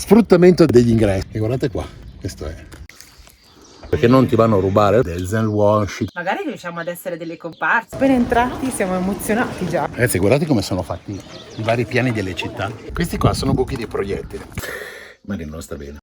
sfruttamento degli ingressi. E guardate qua, questo è. Perché non ti vanno a rubare del Zen Wash. Magari riusciamo ad essere delle comparse. Appena entrati siamo emozionati già. Ragazzi, guardate come sono fatti i vari piani delle città. Questi qua sono buchi di proiettili. Ma non sta bene.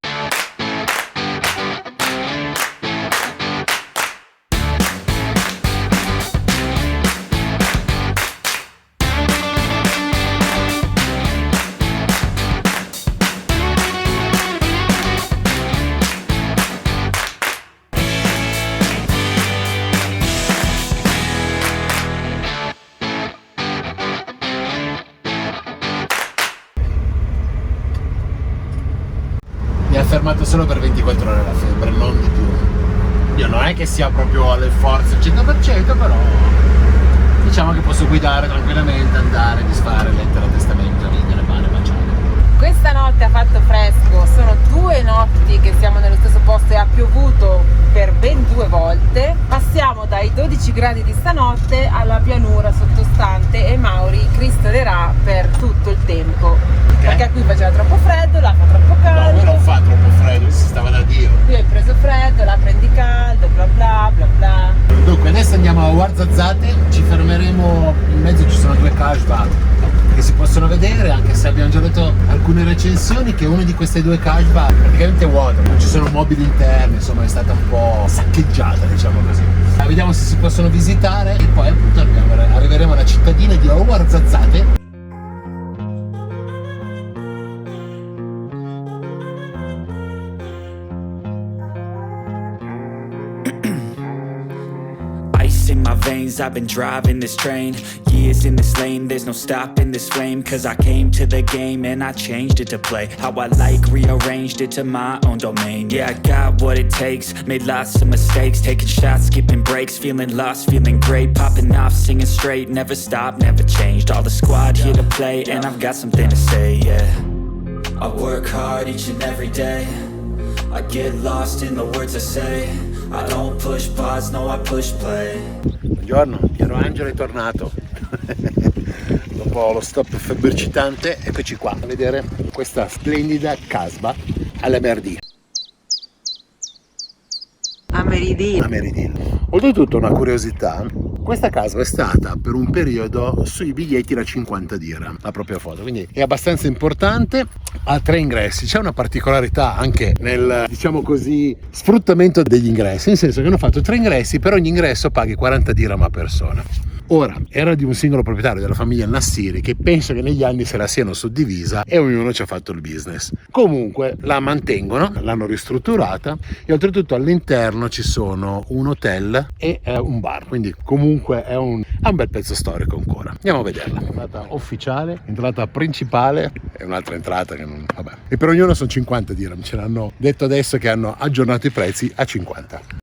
Mi ha fermato solo per 24 ore la febbre, non di più. Io non è che sia proprio alle forze al 100%, però diciamo che posso guidare tranquillamente, andare, disfare, lettera, testamento, ridere, pane, baciare. Questa notte ha fatto fresco, sono 2 notti che siamo nello stesso posto e ha piovuto per ben 2 volte. Passiamo dai 12 gradi di stanotte alla pianura sottostante e Mauri cristolerà per tutto il tempo. Perché qui faceva troppo freddo, là fa troppo caldo. No, qui non fa troppo freddo, si stava da Dio. Qui hai preso freddo, là prendi caldo, bla bla bla bla. Dunque adesso andiamo a Ouarzazate, ci fermeremo, in mezzo ci sono 2 kasbah che si possono vedere, anche se abbiamo già detto alcune recensioni che una di queste 2 kasbah praticamente è vuota, non ci sono mobili interni, insomma è stata un po' saccheggiata, diciamo così. Vediamo se si possono visitare e poi appunto arriveremo alla cittadina di Ouarzazate. In my veins, I've been driving this train. Years in this lane, there's no stopping this flame. Cause I came to the game and I changed it to play how I like, rearranged it to my own domain. Yeah, I got what it takes, made lots of mistakes, taking shots, skipping breaks, feeling lost, feeling great, popping off, singing straight, never stopped, never changed. All the squad here to play and I've got something to say, yeah. I work hard each and every day, I get lost in the words I say. I don't push pause, no I push play. Buongiorno, Piero Angelo è tornato. Dopo lo stop febbricitante, eccoci qua a vedere questa splendida kasbah alla Merdi. A Meridil. Oltretutto una curiosità, questa casa è stata per un periodo sui biglietti da 50 dirham, la propria foto, quindi è abbastanza importante. Ha 3 ingressi, c'è una particolarità anche nel, diciamo così, sfruttamento degli ingressi, nel senso che hanno fatto 3 ingressi, per ogni ingresso paghi 40 dirham a persona. Ora, era di un singolo proprietario della famiglia Nassiri che penso che negli anni se la siano suddivisa e ognuno ci ha fatto il business. Comunque la mantengono, l'hanno ristrutturata e oltretutto all'interno ci sono un hotel e un bar, quindi comunque è un bel pezzo storico ancora. Andiamo a vederla. Entrata ufficiale, entrata principale e un'altra entrata che non... vabbè. E per ognuno sono 50 dirham, ce l'hanno detto adesso che hanno aggiornato i prezzi a 50.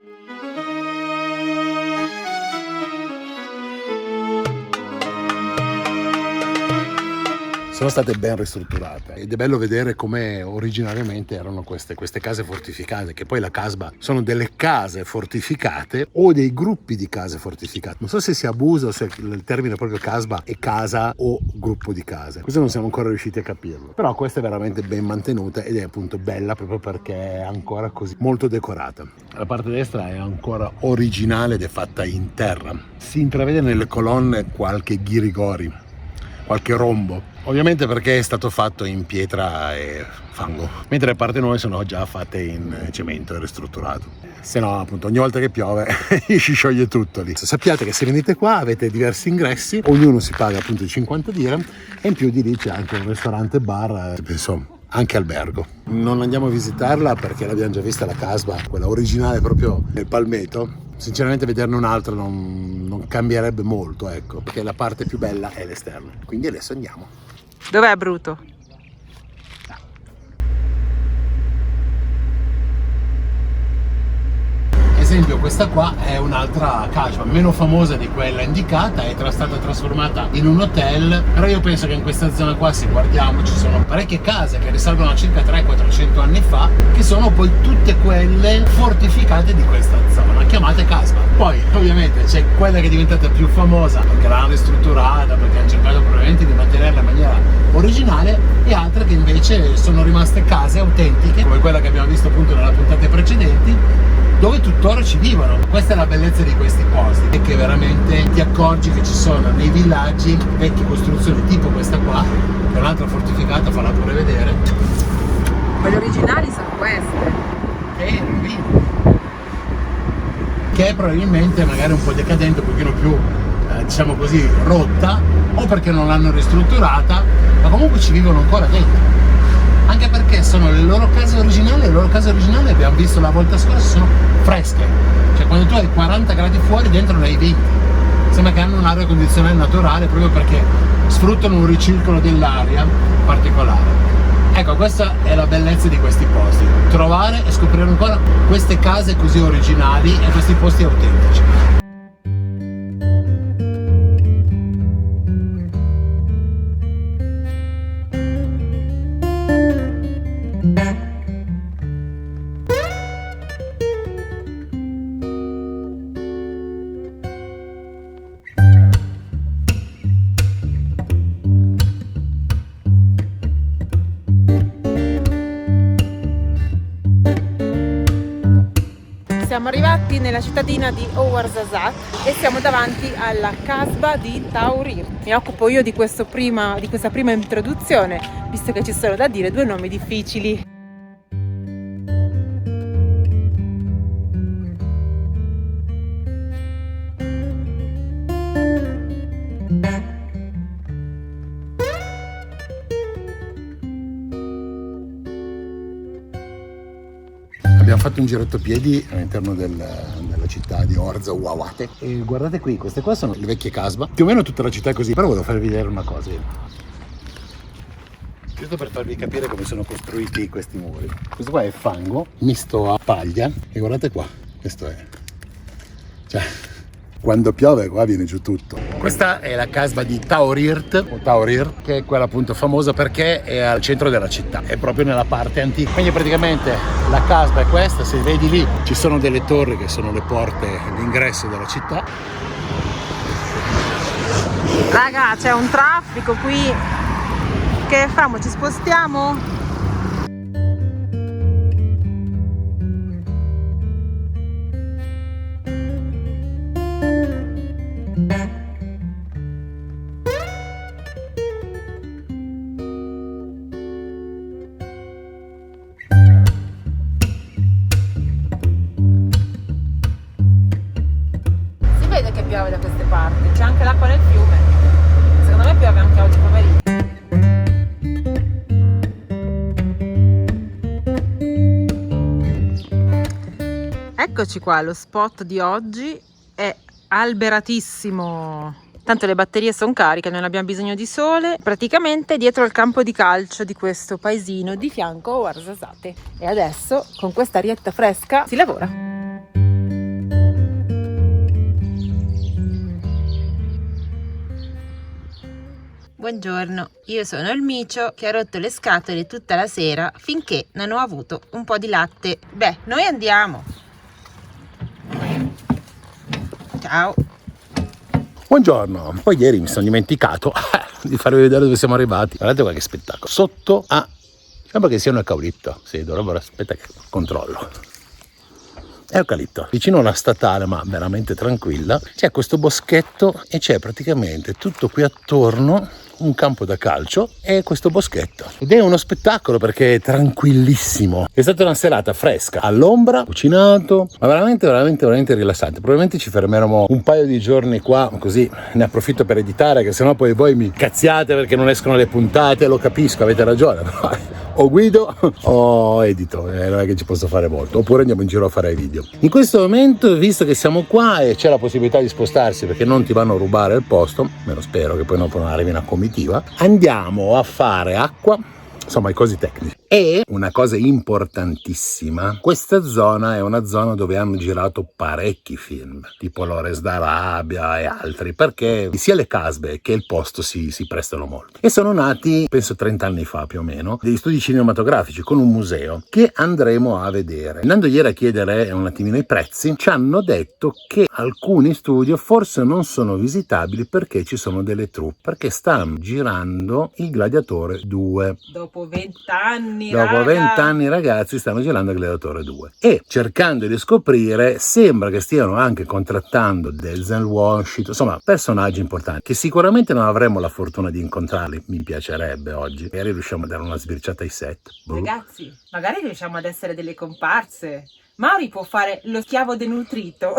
Sono state ben ristrutturate ed è bello vedere come originariamente erano queste case fortificate, che poi la kasbah sono delle case fortificate o dei gruppi di case fortificate. Non so se si abusa o se il termine proprio kasbah è casa o gruppo di case. Questo non siamo ancora riusciti a capirlo. Però questa è veramente ben mantenuta ed è appunto bella proprio perché è ancora così molto decorata. La parte destra è ancora originale ed è fatta in terra. Si intravede nelle colonne qualche ghirigori, qualche rombo, ovviamente perché è stato fatto in pietra e fango, mentre le parti nuove sono già fatte in cemento e ristrutturato. Se no, appunto, ogni volta che piove si scioglie tutto lì. Sappiate che se venite qua avete diversi ingressi, ognuno si paga appunto i 50 dirham e in più di lì c'è anche un ristorante bar, penso anche albergo. Non andiamo a visitarla perché l'abbiamo già vista la kasbah, quella originale proprio nel palmeto. Sinceramente vederne un'altra non cambierebbe molto, ecco, perché la parte più bella è l'esterno. Quindi adesso andiamo. Dov'è Bruto? esempio questa qua è un'altra casba, meno famosa di quella indicata, è stata trasformata in un hotel, però io penso che in questa zona qua, se guardiamo, ci sono parecchie case che risalgono a circa 300-400 anni fa, che sono poi tutte quelle fortificate di questa zona, chiamate casba. Poi ovviamente c'è quella che è diventata più famosa perché l'hanno ristrutturata, perché hanno cercato probabilmente di mantenerla in maniera originale, e altre che invece sono rimaste case autentiche, come quella che abbiamo visto appunto nelle puntate precedenti, dove tuttora ci vivono. Questa è la bellezza di questi posti, è che veramente ti accorgi che ci sono nei villaggi vecchie costruzioni tipo questa qua, che è un'altra fortificata, falla pure vedere. Quelle originali sono queste. Che è probabilmente magari un po' decadente, un pochino più diciamo così rotta, o perché non l'hanno ristrutturata, ma comunque ci vivono ancora dentro, anche perché sono le loro case originali. Le loro case originali, abbiamo visto la volta scorsa, sono fresche, cioè quando tu hai 40 gradi fuori, dentro ne hai 20. Sembra che hanno un'aria condizionata naturale, proprio perché sfruttano un ricircolo dell'aria particolare. Ecco, questa è la bellezza di questi posti, trovare e scoprire ancora queste case così originali e questi posti autentici. Siamo arrivati nella cittadina di Ouarzazate e siamo davanti alla casba di Taourir. Mi occupo io di questa prima introduzione, visto che ci sono da dire due nomi difficili. Abbiamo fatto un giretto piedi all'interno della città di Ouarzazate e guardate qui, queste qua sono le vecchie casba, più o meno tutta la città è così, però volevo farvi vedere una cosa io. Giusto per farvi capire come sono costruiti questi muri. Questo qua è fango misto a paglia e guardate qua, questo è, cioè, quando piove qua viene giù tutto. Questa è la casba di Taourir, che è quella appunto famosa perché è al centro della città, è proprio nella parte antica. Quindi praticamente la casba è questa, se vedi lì ci sono delle torri che sono le porte d'ingresso della città. Raga, c'è un traffico qui, che famo? Ci spostiamo? Che piove da queste parti, c'è anche l'acqua nel fiume, secondo me piove anche oggi pomeriggio. Eccoci qua, lo spot di oggi è alberatissimo, tanto le batterie sono cariche, non abbiamo bisogno di sole, praticamente dietro al campo di calcio di questo paesino di fianco a Ouarzazate. E adesso con questa arietta fresca si lavora. Buongiorno, io sono il micio che ha rotto le scatole tutta la sera finché non ho avuto un po' di latte. Beh, noi andiamo. Ciao. Buongiorno, poi ieri mi sono dimenticato di farvi vedere dove siamo arrivati. Guardate qua che spettacolo. Sotto a, sembra che sia un eucalipto, sì, dovrebbero, aspetta che controllo. È eucalipto, vicino a una statale ma veramente tranquilla, c'è questo boschetto e c'è praticamente tutto qui attorno un campo da calcio e questo boschetto, ed è uno spettacolo perché è tranquillissimo. È stata una serata fresca, all'ombra, cucinato, ma veramente rilassante. Probabilmente ci fermeremo un paio di giorni qua, così ne approfitto per editare, che sennò poi voi mi cazziate perché non escono le puntate. Lo capisco, avete ragione, però o guido o edito, non è che ci posso fare molto, oppure andiamo in giro a fare video. In questo momento, visto che siamo qua e c'è la possibilità di spostarsi perché non ti vanno a rubare il posto, me lo spero che poi non arrivi una comitiva, andiamo a fare acqua, insomma i cosi tecnici. E una cosa importantissima, questa zona è una zona dove hanno girato parecchi film, tipo Lawrence d'Arabia e altri, perché sia le casbe che il posto si prestano molto. E sono nati, penso 30 anni fa più o meno, degli studi cinematografici con un museo che andremo a vedere. Andando ieri a chiedere un attimino i prezzi, ci hanno detto che alcuni studi forse non sono visitabili perché ci sono delle troupe, perché stanno girando Il Gladiatore 2. Dopo 20 anni. Dopo 20 anni, ragazzi, stanno girando Il Gladiatore 2 e cercando di scoprire, sembra che stiano anche contrattando Denzel Washington, insomma personaggi importanti che sicuramente non avremo la fortuna di incontrarli. Mi piacerebbe oggi, magari riusciamo a dare una sbirciata ai set. Ragazzi, magari riusciamo ad essere delle comparse. Mauri può fare lo schiavo denutrito.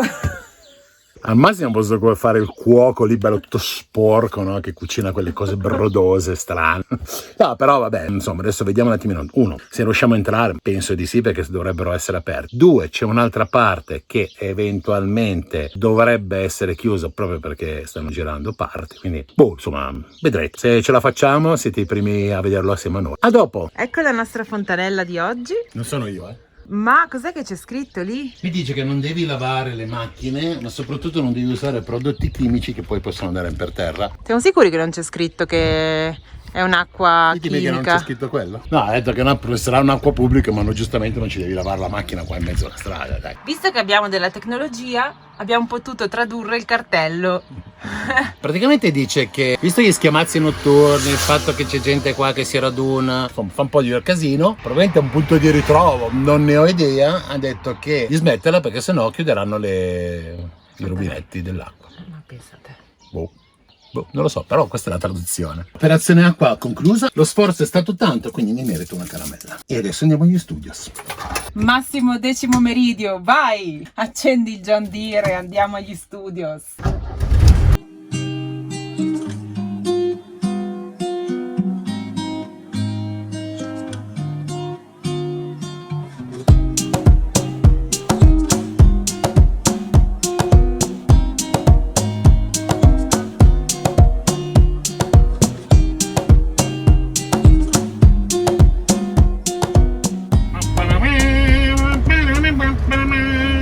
Al massimo posso fare il cuoco lì bello tutto sporco, no? Che cucina quelle cose brodose, strane. No, però vabbè, insomma, adesso vediamo un attimino. 1, se riusciamo a entrare, penso di sì, perché dovrebbero essere aperti. 2, c'è un'altra parte che eventualmente dovrebbe essere chiusa proprio perché stanno girando parti. Quindi, insomma, vedrete. Se ce la facciamo, siete i primi a vederlo assieme a noi. A dopo! Ecco la nostra fontanella di oggi. Non sono io, Ma cos'è che c'è scritto lì? Mi dice che non devi lavare le macchine, ma soprattutto non devi usare prodotti chimici che poi possono andare per terra. Siamo sicuri che non c'è scritto che è un'acqua Ditemi chimica? che non c'è scritto quello. No, ha detto che sarà un'acqua pubblica, ma giustamente non ci devi lavare la macchina qua in mezzo alla strada, dai. Visto che abbiamo della tecnologia, abbiamo potuto tradurre il cartello. Praticamente dice che, visto gli schiamazzi notturni, il fatto che c'è gente qua che si raduna, fa un po' di casino, probabilmente è un punto di ritrovo, non ne ho idea, ha detto che di smetterla perché sennò chiuderanno i rubinetti dell'acqua. Ma pensate. Non lo so, però questa è la traduzione. Operazione acqua conclusa, lo sforzo è stato tanto, quindi mi merito una caramella. E adesso andiamo agli studios. Massimo 10° meridio, vai! Accendi il John Deere e andiamo agli studios.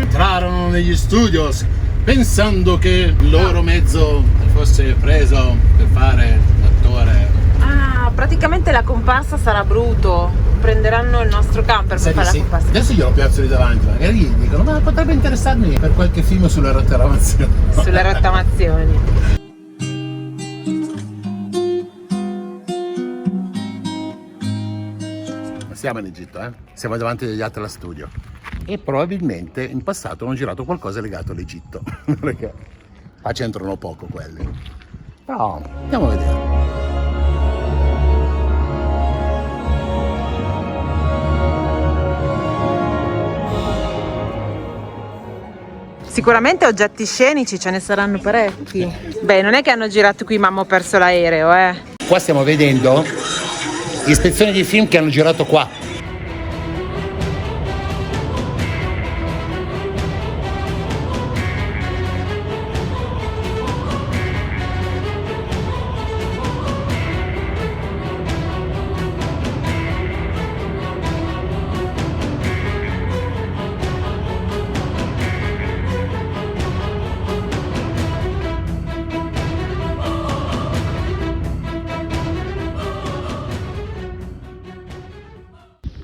Entrarono negli studios pensando che il loro mezzo fosse preso per fare l'attore. Ah, praticamente la comparsa sarà Bruto. Prenderanno il nostro camper per fare la comparsa. Adesso glielo piazzo lì davanti, magari gli dicono ma potrebbe interessarmi per qualche film sulle rottamazioni. Sulle rottamazioni. Siamo in Egitto, siamo davanti agli Atlas Studio e probabilmente in passato hanno girato qualcosa legato all'Egitto perché qua c'entrano poco quelli, però andiamo a vedere. Sicuramente oggetti scenici ce ne saranno parecchi. Beh, non è che hanno girato qui Mamma ho perso l'aereo, Qua stiamo vedendo ispezioni di film che hanno girato qua.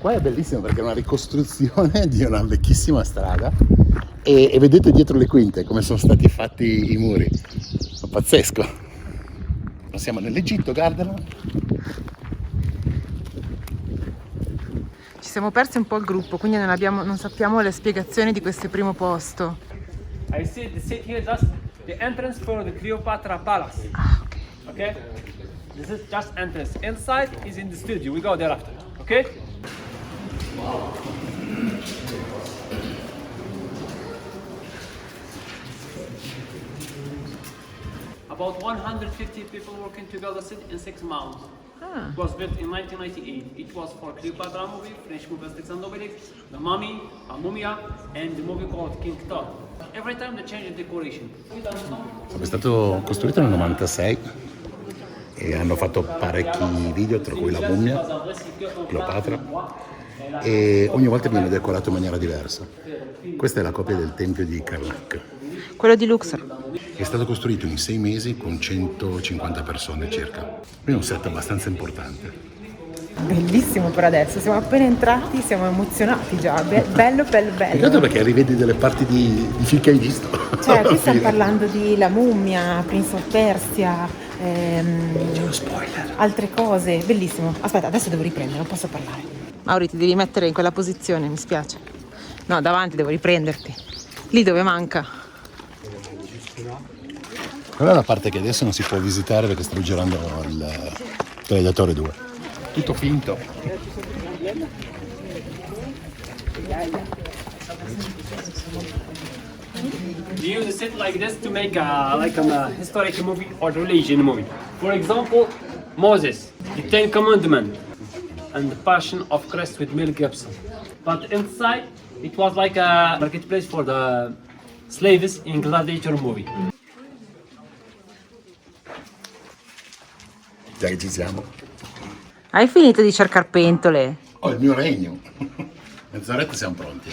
Qua è bellissimo perché è una ricostruzione di una vecchissima strada e vedete dietro le quinte come sono stati fatti i muri. È pazzesco. Siamo nell'Egitto, guardalo. Ci siamo persi un po' il gruppo, quindi non sappiamo le spiegazioni di questo primo posto. I see the seat here, just the entrance for the Cleopatra Palace. Ah, ok. Okay? This is just entrance. Inside is in the studio. We go there after. Okay? About 150 people working together in 6 months. Ah. It was built in 1998. It was for Cleopatra movie, French movie Asterix and Obelix, The Mummy, Mumia, and the movie called King Tut. Every time they change the decoration. È stato costruito nel 96. e hanno fatto parecchi video, tra cui la mummia, Cleopatra, e ogni volta viene decorato in maniera diversa. Questa è la copia del tempio di Karnak. Quello di Luxor. È stato costruito in 6 mesi con 150 persone circa. Quindi è un set abbastanza importante. Bellissimo per adesso, siamo appena entrati, siamo emozionati già, bello. Peccato perché rivedi delle parti di film che hai visto. Cioè, qui stiamo parlando di La Mummia, Prince of Persia, Spoiler. altre cose, bellissimo. Aspetta, adesso devo riprendere, non posso parlare. Mauri, ti devi mettere in quella posizione, mi spiace. No, davanti, devo riprenderti. Lì dove manca. Quella è la parte che adesso non si può visitare perché stanno girando il Gladiatore 2. Tutto finto. We use a set like this to make a historic movie or religion movie. For example, Moses, the Ten Commandments, and the Passion of Christ with Mel Gibson. But inside, it was like a marketplace for the slaves in Gladiator movie. Già che ci siamo. Hai finito di cercare pentole? Oh, il mio regno. Mezz'oretta siamo pronti,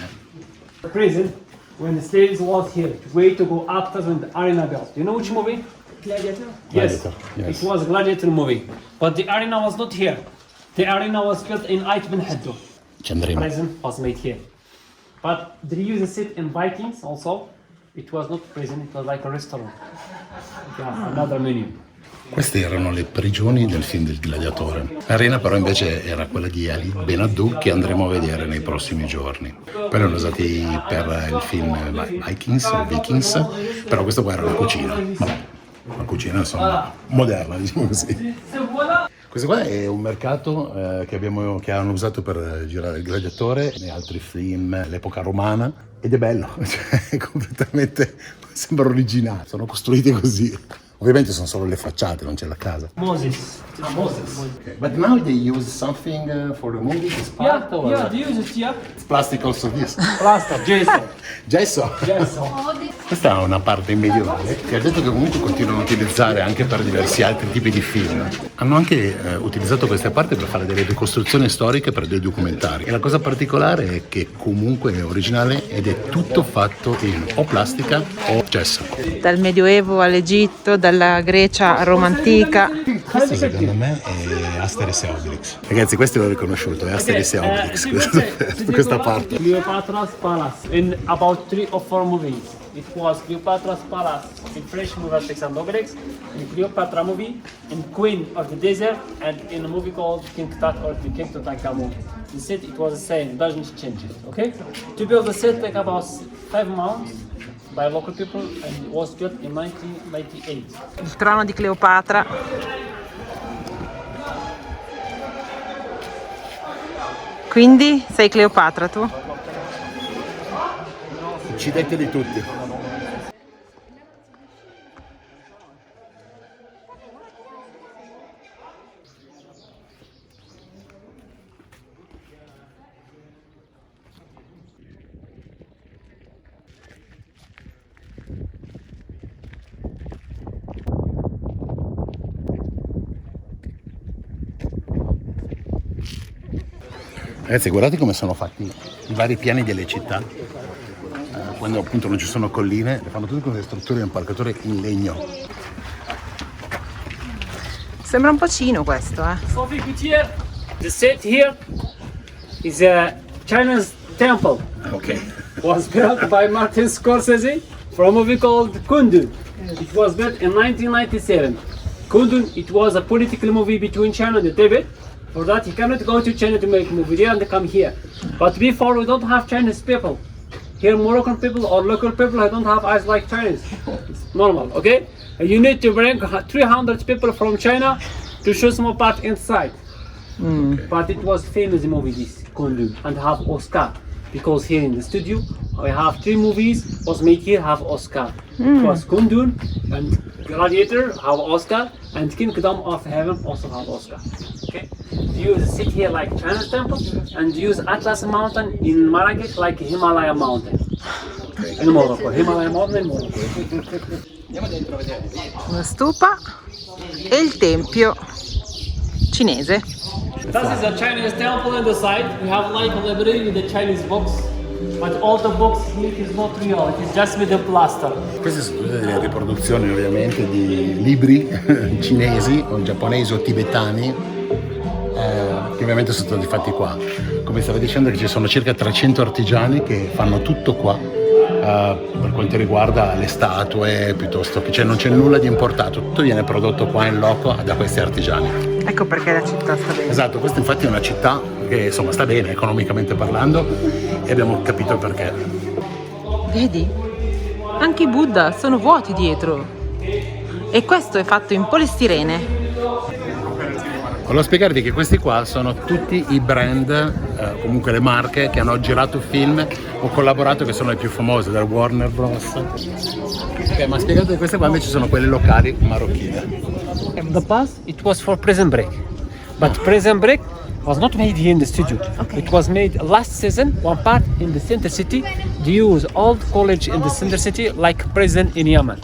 The prison, when the slaves was here, way to go after when the arena built. You know which movie? Gladiator. Gladiator, yes. It was a gladiator movie. But the arena was not here. The arena was built in Ait Ben Haddo. Ci andremo. Prison was made here. But they used a set in Vikings also. It was not prison, it was like a restaurant. Yeah, another menu. Queste erano le prigioni del film del Gladiatore. L'arena però invece era quella di Ali Ben Haddou che andremo a vedere nei prossimi giorni. Poi l'hanno usati per il film Vikings, però questo qua era la cucina. Vabbè, una cucina insomma moderna, diciamo così. Questo qua è un mercato che hanno usato per girare il Gladiatore e altri film, l'epoca romana, ed è bello, cioè è completamente, sembra originale, sono costruiti così. Ovviamente sono solo le facciate, non c'è la casa. Moses. Okay. But now they use something for the movie, this part, or they use it, yeah. it's plastic also this? Plaster, Jason. Gesso? Questa è una parte medievale che ha detto che comunque continuano a utilizzare anche per diversi altri tipi di film. Hanno anche utilizzato queste parti per fare delle ricostruzioni storiche per dei documentari. E la cosa particolare è che comunque è originale ed è tutto fatto in o plastica o gesso. Dal Medioevo all'Egitto, dalla Grecia a Roma antica. Questo secondo me è Asterix e Obelix. Ragazzi, questo l'ho riconosciuto, è Asterix e Obelix, questa parte. Cleopatra's Palace in about 3 or 4 movies. It was Cleopatra's Palace in French movie Asterix and Obelix, in Cleopatra movie, in Queen of the Desert, and in a movie called King Tut or the King Tutankhamun. The set it was the same, doesn't change it. Okay? To build the set take about 5 months by local people and it was built in 1998. Il trono di Cleopatra. Quindi sei Cleopatra tu? Uccidete di tutti. Ragazzi, guardate come sono fatti i vari piani delle città. Quando appunto non ci sono colline, le fanno tutte con le strutture di impalcature in legno. Sembra un po' cino questo, eh? Sophie Coutier, the set here is a Chinese temple. Ok. Was built by Martin Scorsese for a movie called Kundun. It was built in 1997. Kundun, it was a political movie between China and Tibet. For that, you cannot go to China to make a movie. You have to come here. But before, we don't have Chinese people. Here, Moroccan people or local people who don't have eyes like Chinese. It's normal, okay? And you need to bring 300 people from China to show some part inside. But it was famous movie, this Kundun, and have Oscar. Because here in the studio, we have 3 movies was made here have Oscar. It was Kundun and Gladiator have Oscar, and Kingdom of Heaven also have Oscar. Okay? You sit here like Chinese temple, and use Atlas Mountain in Marrakech like Himalaya Mountain. In Morocco, Himalaya Mountain in Morocco. Una stupa. e il tempio cinese. This is a Chinese temple on the side. We have like a library with the Chinese books, but all the books here is not real. It is just with the plaster. Queste sono tutte delle riproduzioni ovviamente di libri cinesi o giapponesi o tibetani che ovviamente sono stati fatti qua. Come stavo dicendo che ci sono circa 300 artigiani che fanno tutto qua per quanto riguarda le statue piuttosto che non c'è nulla di importato, tutto viene prodotto qua in loco da questi artigiani. Ecco perché la città sta bene. Esatto, questa infatti è una città che insomma sta bene economicamente parlando e abbiamo capito perché. Vedi? Anche i Buddha sono vuoti dietro. E questo è fatto in polistirene. Volevo spiegarvi che questi qua sono tutti i brand, comunque le marche che hanno girato film o collaborato, che sono le più famose, da Warner Bros. Ok, ma spiegato che queste qua invece sono quelle locali marocchine. The past it was for Prison Break, but Prison Break was not made here in the studio. Okay. It was made last season, one part in the center city. They use old college in the center city like prison in Yemen.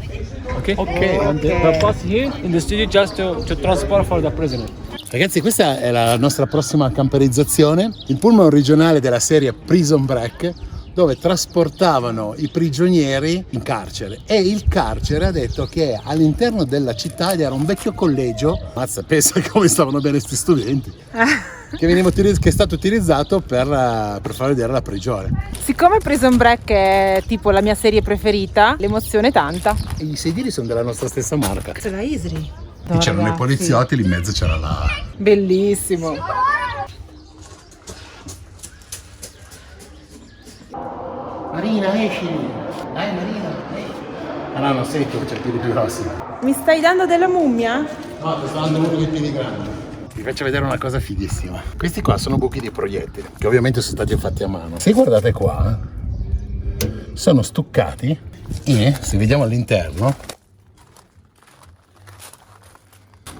Okay. And the past here in the studio just to transport for the prisoner. Ragazzi, questa è la nostra prossima camperizzazione, il pullman originale della serie Prison Break, dove trasportavano i prigionieri in carcere, e il carcere ha detto che all'interno della città era un vecchio collegio, mazza, pensa come stavano bene questi studenti, che è stato utilizzato per far vedere la prigione. Siccome Prison Break è tipo la mia serie preferita, l'emozione è tanta. E i sedili sono della nostra stessa marca. C'è la Isri. E c'erano i poliziotti, lì in mezzo c'era la... Bellissimo. Marina, esci! Dai Marina, esci! Ah no, non sei tu, c'è il piedi più grossi. Mi stai dando della mummia? No, ti sto dando uno dei piedi grandi. Vi faccio vedere una cosa fighissima. Questi qua sono buchi di proiettili, che ovviamente sono stati fatti a mano. Se guardate qua, sono stuccati e, se vediamo all'interno...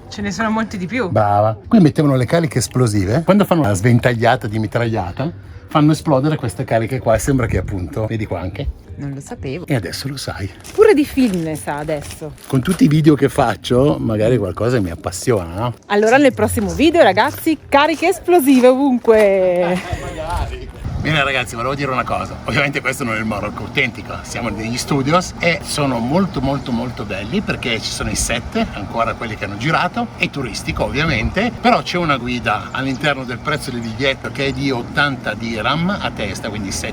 Ce ne sono molti di più. Brava. Qui mettevano le cariche esplosive. Quando fanno una sventagliata di mitragliata, fanno esplodere queste cariche qua e sembra che appunto, vedi qua anche. Non lo sapevo. E adesso lo sai. Pure di film ne sa adesso. Con tutti i video che faccio, magari qualcosa mi appassiona, no? Allora nel prossimo video, ragazzi, cariche esplosive ovunque. Bene ragazzi, volevo dire una cosa, ovviamente questo non è il Marocco autentico, siamo negli studios e sono molto belli perché ci sono i set, ancora quelli che hanno girato, è turistico ovviamente, però c'è una guida all'interno del prezzo del biglietto che è di 80 dirham a testa, quindi 7,50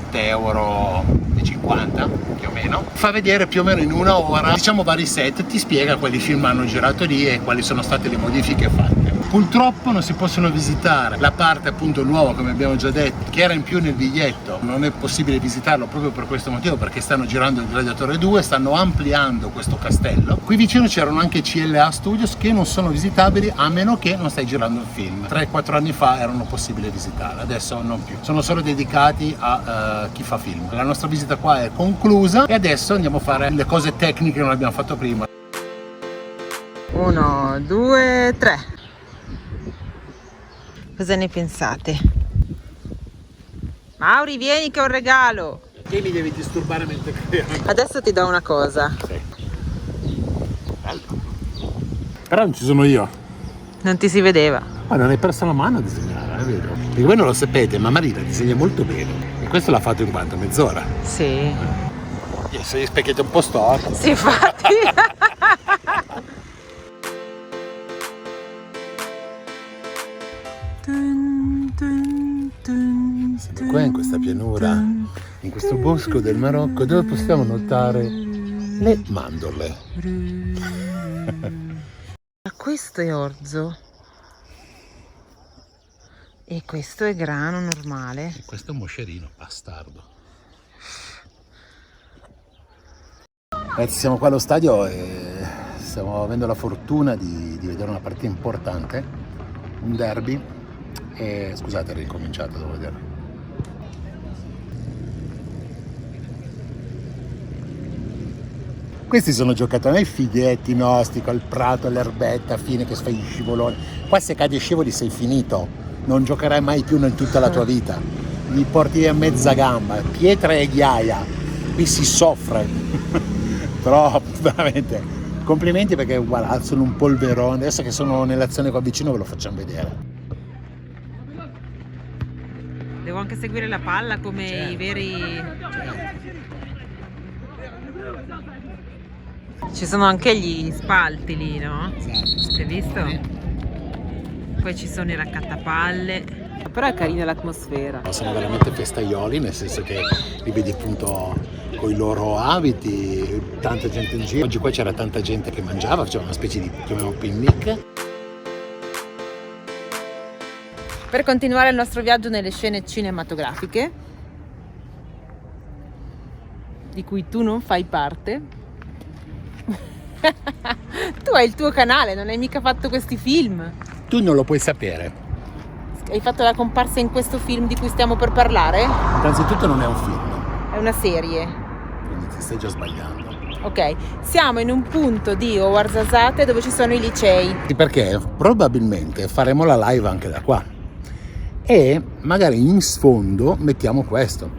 € più o meno, fa vedere più o meno in una ora, diciamo, vari set, ti spiega quali film hanno girato lì e quali sono state le modifiche fatte. Purtroppo non si possono visitare la parte appunto nuova, come abbiamo già detto, che era in più nel biglietto, non è possibile visitarlo proprio per questo motivo, perché stanno girando il Gladiatore 2, stanno ampliando questo castello. Qui vicino c'erano anche CLA Studios che non sono visitabili a meno che non stai girando un film. 3-4 anni fa erano possibili visitarli, adesso non più, sono solo dedicati a chi fa film. La nostra visita qua è conclusa e adesso andiamo a fare le cose tecniche che non abbiamo fatto prima. 1, 2, 3. Cosa ne pensate? Mauri, vieni che ho un regalo. Che mi devi disturbare mentre credo. Adesso ti do una cosa. Sì. Bello. Però non ci sono io. Non ti si vedeva. Ma non hai perso la mano a disegnare, è vero? Perché voi non lo sapete, ma Marina disegna molto bene. E questo l'ha fatto in quanto? Mezz'ora? Sì. Se gli specchietti un po' storti. Sì, infatti. Siamo qua in questa pianura, in questo bosco del Marocco, dove possiamo notare le mandorle. Questo è orzo e questo è grano normale. E questo è un moscerino bastardo. Ragazzi, siamo qua allo stadio e stiamo avendo la fortuna di vedere una partita importante, un derby. E scusate, è ricominciato, devo vedere. Questi sono giocatori, ai fighetti nostri, col prato, all'erbetta, a fine che fai gli scivoloni. Qua se cadi e scivoli sei finito, non giocherai mai più in tutta la tua vita. Li porti a mezza gamba, pietra e ghiaia, qui si soffre. Però veramente Complimenti perché guarda, sono un polverone. Adesso che sono nell'azione qua vicino ve lo facciamo vedere. Devo anche seguire la palla come i veri... Ci sono anche gli spalti lì, no? Hai visto? Poi ci sono i raccattapalle. Però è carina l'atmosfera. Sono veramente festaioli, nel senso che li vedi appunto con i loro abiti, tanta gente in giro. Oggi qua c'era tanta gente che mangiava, faceva una specie di, chiamiamolo, picnic. Per continuare il nostro viaggio nelle scene cinematografiche, di cui tu non fai parte. Tu hai il tuo canale, non hai mica fatto questi film. Tu non lo puoi sapere. Hai fatto la comparsa in questo film di cui stiamo per parlare? Innanzitutto non è un film, È una serie. quindi ti stai già sbagliando. Ok, siamo in un punto di Ouarzazate dove ci sono i licei. Perché probabilmente faremo la live anche da qua. E magari in sfondo mettiamo questo.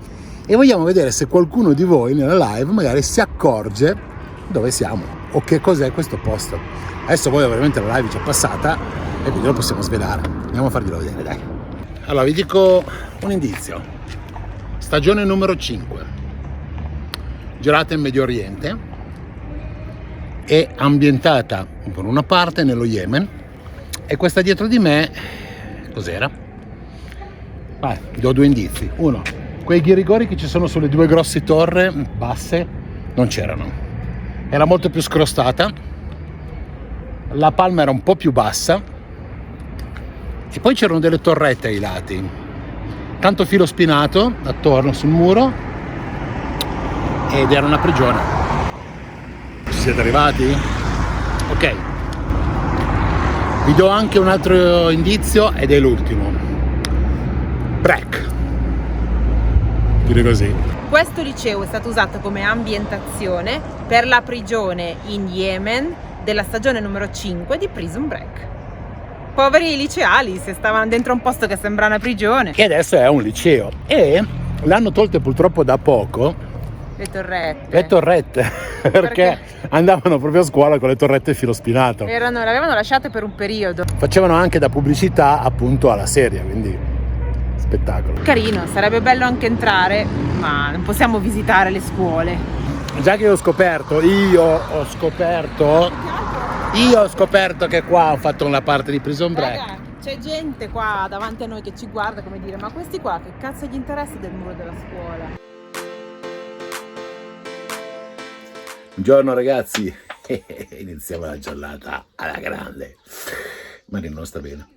E vogliamo vedere se qualcuno di voi nella live magari si accorge dove siamo o che cos'è questo posto. Adesso voi ovviamente la live è già passata e quindi lo possiamo svelare. Andiamo a farglielo vedere, dai. Allora vi dico un indizio. Stagione numero 5. Girata in Medio Oriente. È ambientata per una parte nello Yemen. E questa dietro di me, cos'era? Vai, vi do due indizi. Uno, quei ghirigori che ci sono sulle due grosse torri basse non c'erano. Era molto più scrostata, la palma era un po' più bassa e poi c'erano delle torrette ai lati, tanto filo spinato attorno sul muro ed era una prigione. Ci siete arrivati? Ok. Vi do anche un altro indizio ed è l'ultimo. Break. Dire così. Questo liceo è stato usato come ambientazione per la prigione in Yemen della stagione numero 5 di Prison Break. Poveri liceali, se stavano dentro un posto che sembra una prigione. Che adesso è un liceo e l'hanno tolte purtroppo da poco Le torrette. le torrette perché andavano proprio a scuola con le torrette filo spinato. Le avevano lasciate per un periodo. Facevano anche da pubblicità appunto alla serie, quindi spettacolo. Carino, sarebbe bello anche entrare, ma non possiamo visitare le scuole. Già che io ho scoperto che qua ho fatto una parte di Prison Break. Raga, c'è gente qua davanti a noi che ci guarda come dire, ma questi qua che cazzo gli interessa del muro della scuola? Buongiorno ragazzi, iniziamo la giornata alla grande. Marino non sta bene.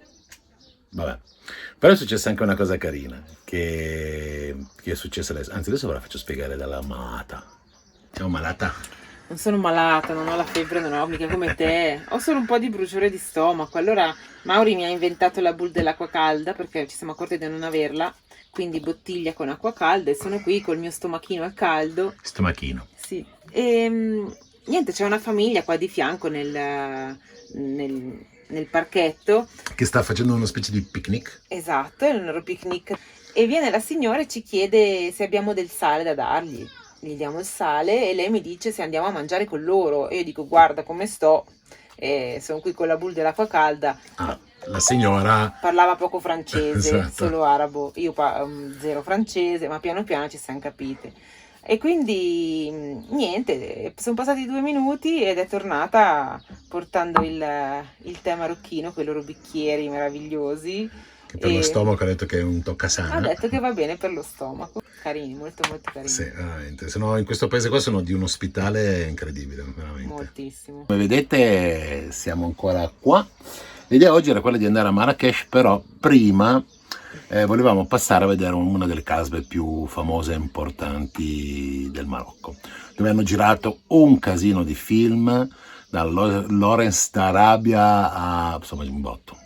Vabbè. Però è successa anche una cosa carina che è successa adesso. Anzi, adesso ve la faccio spiegare dalla malata. Siamo malata? Non sono malata, non ho la febbre, non ho mica come te. Ho solo un po' di bruciore di stomaco. Allora Mauri mi ha inventato la boule dell'acqua calda perché ci siamo accorti di non averla. Quindi bottiglia con acqua calda e sono qui col mio stomachino al caldo. Stomachino. Sì. E niente, c'è una famiglia qua di fianco nel parchetto. Che sta facendo una specie di picnic. Esatto, è un loro picnic. E viene la signora e ci chiede se abbiamo del sale da dargli. Gli diamo il sale e lei mi dice se andiamo a mangiare con loro. E io dico guarda come sto, sono qui con la boule dell'acqua calda. Ah, la signora Parlava poco francese, Esatto. solo arabo. Io zero francese, ma piano piano ci siamo capite. E quindi niente, sono passati 2 minuti ed è tornata portando il tè marocchino con i loro bicchieri meravigliosi. che per lo stomaco ha detto che è un toccasana. Ha detto che va bene per lo stomaco. Carini, molto molto carini. Sì, veramente. Se no, in questo paese qua sono di un ospitale incredibile, veramente. Moltissimo. Come vedete siamo ancora qua. L'idea oggi era quella di andare a Marrakech, però prima volevamo passare a vedere una delle casbe più famose e importanti del Marocco, dove hanno girato un casino di film, da Lawrence d'Arabia a insomma un botto.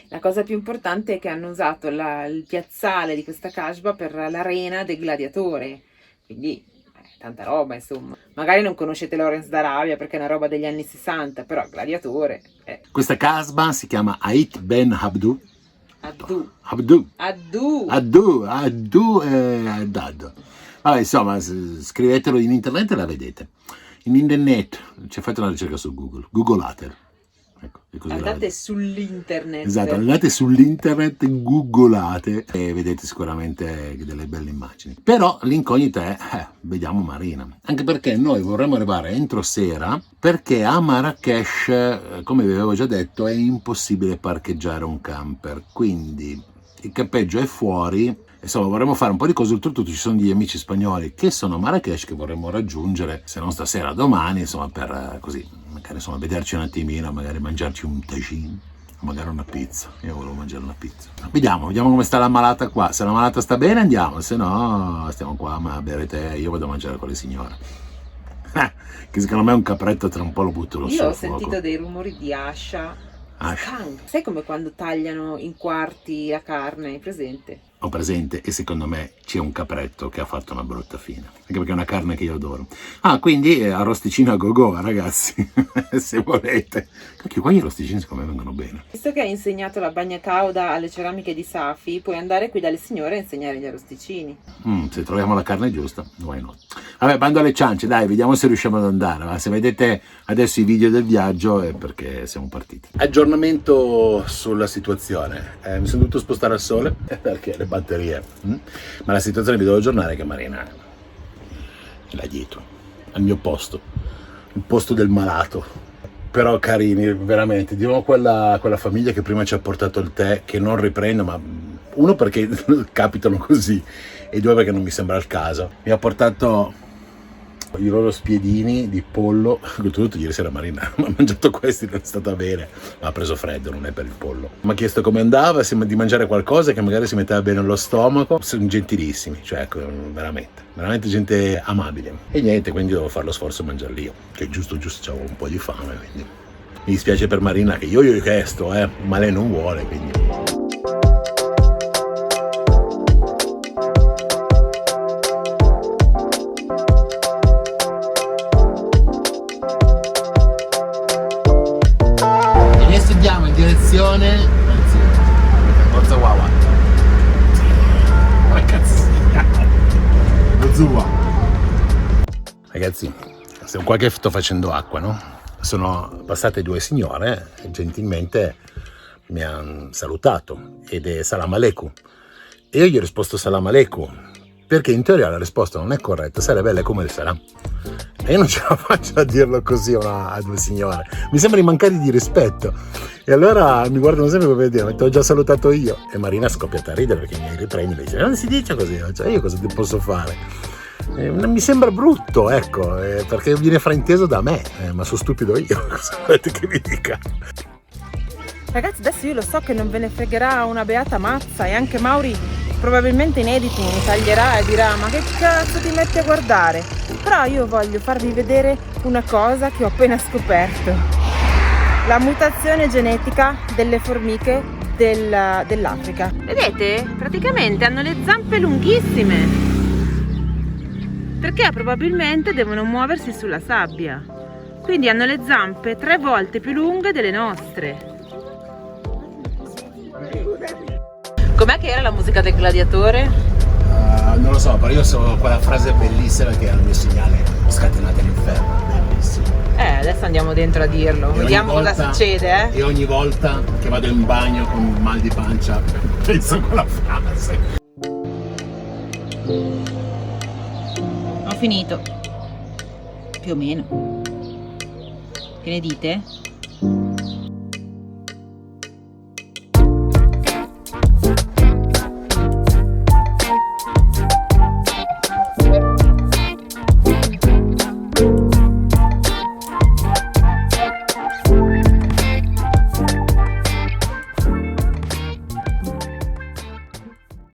La cosa più importante è che hanno usato il piazzale di questa casba per l'arena del gladiatore, quindi tanta roba insomma. Magari non conoscete Lawrence d'Arabia perché è una roba degli anni 60, però gladiatore. Questa casba si chiama Ait Ben Abdou. Addu. Vabbè, insomma, scrivetelo in internet e la vedete. in internet, cioè fate una ricerca su Google, googolate. Ecco, è così. Andate sull'internet. Esatto, andate sull'internet, googolate e vedete sicuramente delle belle immagini. Però l'incognita è, vediamo Marina. Anche perché noi vorremmo arrivare entro sera, perché a Marrakesh, come vi avevo già detto, è impossibile parcheggiare un camper. Quindi il campeggio è fuori. Insomma, vorremmo fare un po' di cose, oltretutto ci sono degli amici spagnoli che sono a Marrakesh che vorremmo raggiungere, se non stasera, domani, insomma, per così, magari insomma, vederci un attimino, magari mangiarci un tagine, magari una pizza. Io volevo mangiare una pizza. Vediamo come sta la malata qua. Se la malata sta bene andiamo, se no stiamo qua a bere tè, io vado a mangiare con le signore. Che secondo me un capretto tra un po' lo butto lo Io ho sentito dei rumori di ascia. Sai come quando tagliano in quarti la carne, hai presente? Ho presente, e secondo me c'è un capretto che ha fatto una brutta fine, anche perché è una carne che io adoro. Quindi arrosticino a go-go, ragazzi, se volete. Perché qua gli arrosticini secondo me vengono bene. Visto che hai insegnato la bagna cauda alle ceramiche di Safi, puoi andare qui dalle signore a insegnare gli arrosticini. Se troviamo la carne giusta, why not? Vabbè, bando alle ciance, dai, vediamo se riusciamo ad andare. Ma se vedete adesso i video del viaggio è perché siamo partiti. Aggiornamento sulla situazione. Mi sono dovuto spostare al sole perché le batterie. Ma la situazione vi devo aggiornare che Marina è là dietro, al mio posto, il posto del malato. Però carini, veramente, di nuovo quella famiglia che prima ci ha portato il tè, che non riprendo, ma uno perché capitano così e due perché non mi sembra il caso. Mi ha portato i loro spiedini di pollo, oltretutto ieri sera Marina mi ha mangiato questi, non è stata bene, ma ha preso freddo, non è per il pollo. Mi ha chiesto come andava, di mangiare qualcosa che magari si metteva bene allo stomaco. Sono gentilissimi, cioè ecco, veramente gente amabile. E niente, quindi devo fare lo sforzo di mangiarli io, che giusto c'avevo un po' di fame, quindi mi dispiace per Marina che io gli ho chiesto, ma lei non vuole, quindi... Andiamo in direzione Forza Wawa. Che cazzo lo Zua. Ragazzi, siamo qua che sto facendo acqua, no? Sono passate due signore e gentilmente mi hanno salutato ed è Salam Aleikum. E io gli ho risposto Salam Aleikum perché in teoria la risposta non è corretta, sarebbe lei come il salam. E io non ce la faccio a dirlo così a due signore, mi sembra di mancare di rispetto. E allora mi guardano sempre come dire, ma ti ho già salutato io. E Marina è scoppiata a ridere perché mi riprendi e mi dice, non si dice così, cioè io cosa ti posso fare? Mi sembra brutto, ecco, perché viene frainteso da me, ma sono stupido io, cosa volete che vi dica? Ragazzi, adesso io lo so che non ve ne fregherà una beata mazza e anche Mauri probabilmente in editing mi taglierà e dirà ma che cazzo ti metti a guardare? Però io voglio farvi vedere una cosa che ho appena scoperto. La mutazione genetica delle formiche dell'Africa. Vedete? Praticamente hanno le zampe lunghissime. Perché probabilmente devono muoversi sulla sabbia. Quindi hanno le zampe 3 volte più lunghe delle nostre. Com'è che era la musica del gladiatore? Non lo so, però io so quella frase bellissima che era il mio segnale scatenate all'inferno. Bellissimo. Adesso andiamo dentro a dirlo, vediamo cosa succede, E ogni volta che vado in bagno con mal di pancia penso a quella frase. Ho finito. Più o meno. Che ne dite?